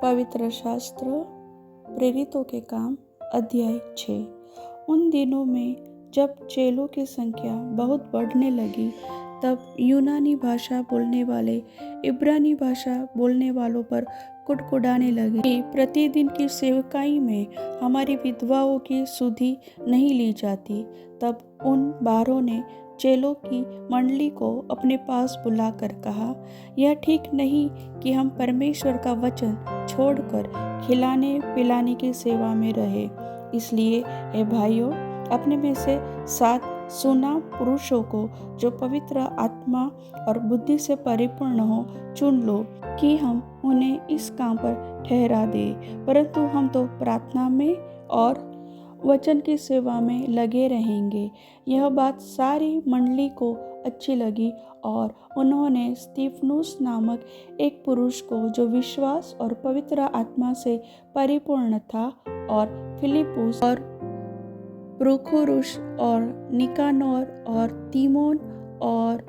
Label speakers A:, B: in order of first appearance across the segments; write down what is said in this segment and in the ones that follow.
A: पवित्र शास्त्र प्रेरितों के काम अध्याय 6। उन दिनों में जब चेलों की संख्या बहुत बढ़ने लगी, तब यूनानी भाषा बोलने वाले इब्रानी भाषा बोलने वालों पर कुड़कुड़ाने लगे कि प्रतिदिन की सेवकाई में हमारी विधवाओं की सुधि नहीं ली जाती। तब उन बारों ने चेलों की मंडली को अपने पास बुलाकर कहा, यह ठीक नहीं कि हम परमेश्वर का वचन छोड़कर खिलाने पिलाने की सेवा में रहे। इसलिए हे भाइयों, अपने में से 7 सुना पुरुषों को जो पवित्र आत्मा और बुद्धि से परिपूर्ण हो चुन लो कि हम उन्हें इस काम पर ठहरा दे। परंतु हम तो प्रार्थना में और वचन की सेवा में लगे रहेंगे। यह बात सारी मंडली को अच्छी लगी और उन्होंने स्तिफनुस नामक एक पुरुष को जो विश्वास और पवित्र आत्मा से परिपूर्ण था, और फिलिपुस और प्रुखुरुस और निकानोर और तीमोन और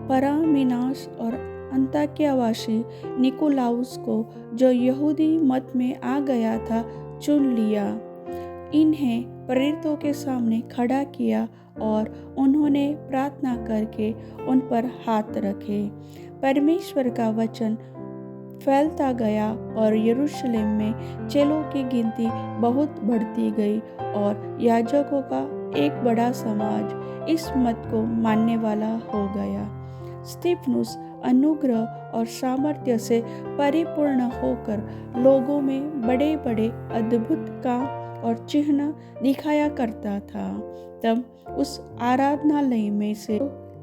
A: परामिनास और अंताक्यावासी निकोलाउस को जो यहूदी मत में आ गया था चुन लिया। इन्हें प्रेरितों के सामने खड़ा किया और उन्होंने प्रार्थना करके उन पर हाथ रखे। परमेश्वर का वचन फैलता गया और यरूशलेम में चेलों की गिनती बहुत बढ़ती गई और याजकों का एक बड़ा समाज इस मत को मानने वाला हो गया। स्तिफनुस अनुग्रह और सामर्थ्य से परिपूर्ण होकर लोगों में बड़े बड़े अद्भुत काम और चिन्ह दिखाया करता था। तब उस आराधनालय में से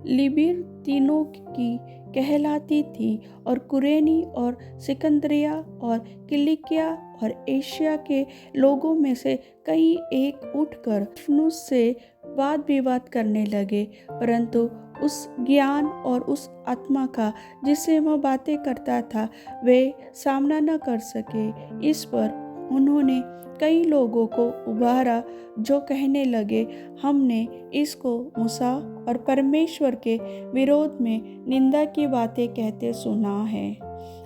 A: लिबिरतीनों की कहलाती थी और कुरेनी और सिकंदरिया और किलिकिया और एशिया के लोगों में से कई एक उठकर स्तिफनुस से वाद विवाद करने लगे, परंतु उस ज्ञान और उस आत्मा का जिससे वह बातें करता था वे सामना न कर सके। इस पर उन्होंने कई लोगों को उभारा जो कहने लगे, हमने इसको मूसा और परमेश्वर के विरोध में निंदा की बातें कहते सुना है।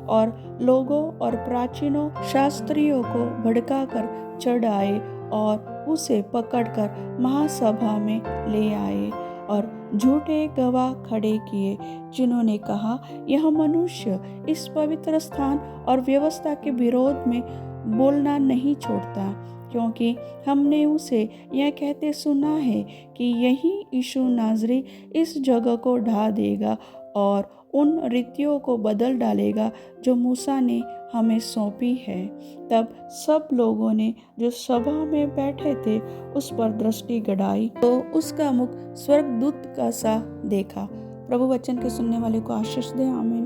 A: और लोगों और प्राचीनों शास्त्रियों को भड़काकर चढ़ आए और उसे पकड़कर महासभा में ले आए और झूठे गवाह खड़े किए, जिन्होंने कहा, यह मनुष्य इस पवित्र स्थान और व्यवस्था के विरोध में बोलना नहीं छोड़ता, क्योंकि हमने उसे यह कहते सुना है कि यही यीशु नाज़री इस जगह को ढा देगा और उन रीतियों को बदल डालेगा जो मूसा ने हमें सौंपी है। तब सब लोगों ने जो सभा में बैठे थे उस पर दृष्टि गड़ाई, तो उसका मुख स्वर्गदूत का सा देखा। प्रभु वचन के सुनने वाले को आशीष दे। आमीन।